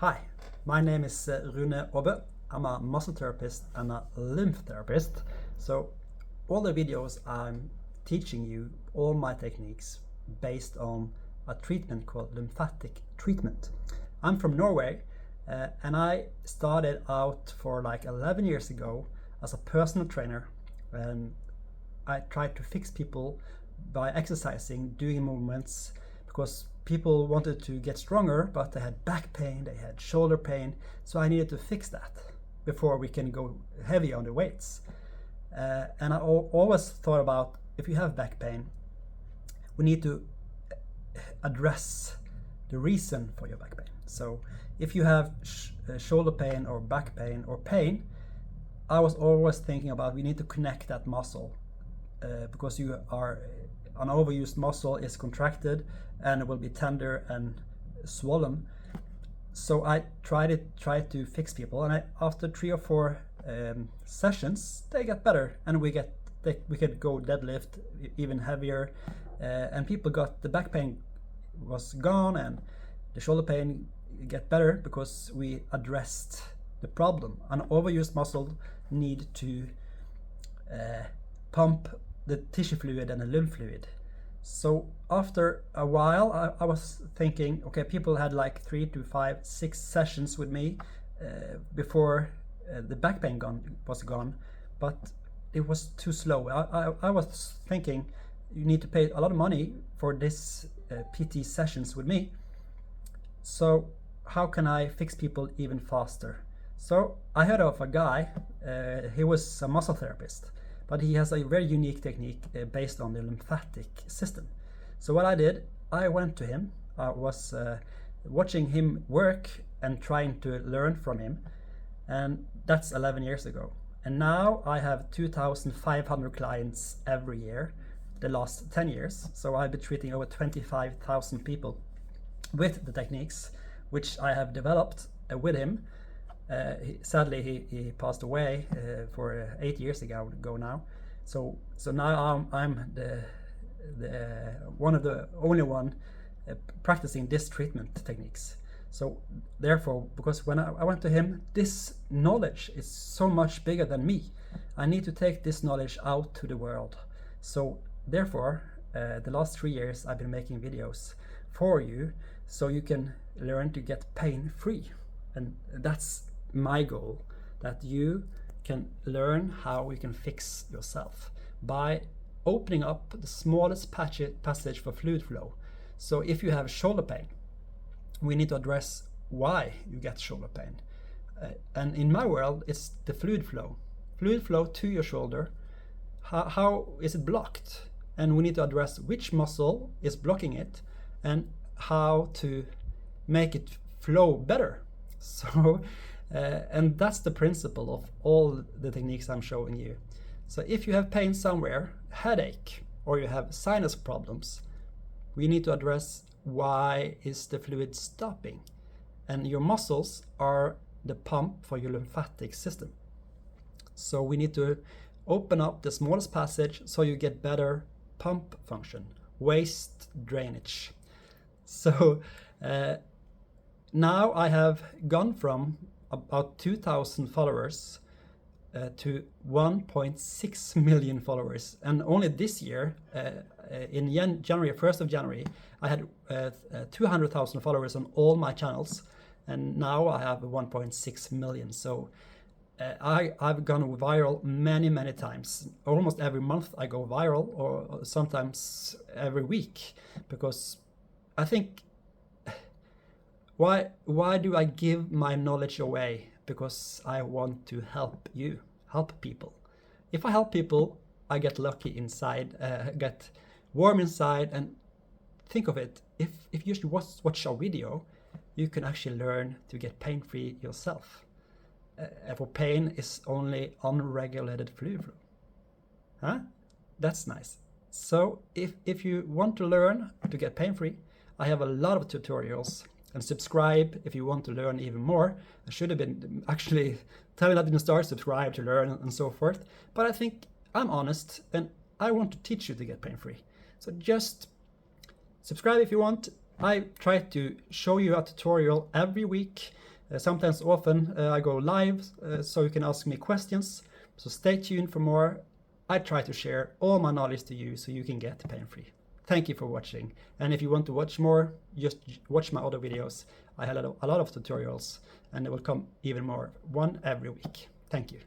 Hi, my name is Rune Obbe. I'm a muscle therapist and a lymph therapist. So all the videos I'm teaching you, all my techniques based on a treatment called lymphatic treatment. I'm from Norway and I started out for like 11 years ago as a personal trainer, and I tried to fix people by exercising, doing movements, because people wanted to get stronger, but they had back pain, they had shoulder pain, so I needed to fix that before we can go heavy on the weights. And I always thought about, if you have back pain, we need to address the reason for your back pain. So if you have shoulder pain or back pain or pain, I was always thinking about, we need to connect that muscle, because you are an overused muscle is contracted and it will be tender and swollen. So I tried to fix people, and after 3 or 4 sessions, they get better, and we could go deadlift even heavier, and people got, the back pain was gone and the shoulder pain get better because we addressed the problem. An overused muscle need to pump the tissue fluid and the lymph fluid. So after a while, I was thinking, okay, people had like 3 to 5, 6 sessions with me before the back pain was gone, but it was too slow. I was thinking, you need to pay a lot of money for this PT sessions with me, so how can I fix people even faster? So I heard of a guy, he was a muscle therapist, but he has a very unique technique based on the lymphatic system. So what I did, I went to him. I was watching him work and trying to learn from him, and that's 11 years ago. And now I have 2,500 clients every year, the last 10 years. So I've been treating over 25,000 people with the techniques which I have developed with him. Sadly, he passed away for 8 years ago now. So now I'm the one of the only one practicing this treatment techniques. So therefore, because when I went to him, this knowledge is so much bigger than me. I need to take this knowledge out to the world. So therefore, the last 3 years I've been making videos for you, so you can learn to get pain free. And that's my goal, that you can learn how you can fix yourself by opening up the smallest passage for fluid flow. So if you have shoulder pain, we need to address why you get shoulder pain. And in my world, it's the fluid flow to your shoulder. How is it blocked? And we need to address which muscle is blocking it and how to make it flow better. So and that's the principle of all the techniques I'm showing you. So if you have pain somewhere, headache, or you have sinus problems, we need to address why is the fluid stopping. And your muscles are the pump for your lymphatic system. So we need to open up the smallest passage so you get better pump function, waste drainage. So now I have gone from about 2,000 followers to 1.6 million followers, and only this year, in January, 1st of January, I had 200,000 followers on all my channels, and now I have 1.6 million. So I've gone viral many times. Almost every month I go viral, or sometimes every week, because I think, why do I give my knowledge away? Because I want to help you, help people. If I help people, I get lucky inside, get warm inside. And think of it, if you just watch a video, you can actually learn to get pain-free yourself. For pain is only unregulated fluid flow. Huh? That's nice. So if you want to learn to get pain-free, I have a lot of tutorials. And subscribe if you want to learn even more. I should have been actually telling that in the start, subscribe to learn and so forth. But I think I'm honest and I want to teach you to get pain-free. So just subscribe if you want. I try to show you a tutorial every week Sometimes often I go live, so you can ask me questions. So stay tuned for more. I try to share all my knowledge to you so you can get pain-free. Thank you for watching. And if you want to watch more, just watch my other videos. I have a lot of tutorials, and there will come even more, one every week. Thank you.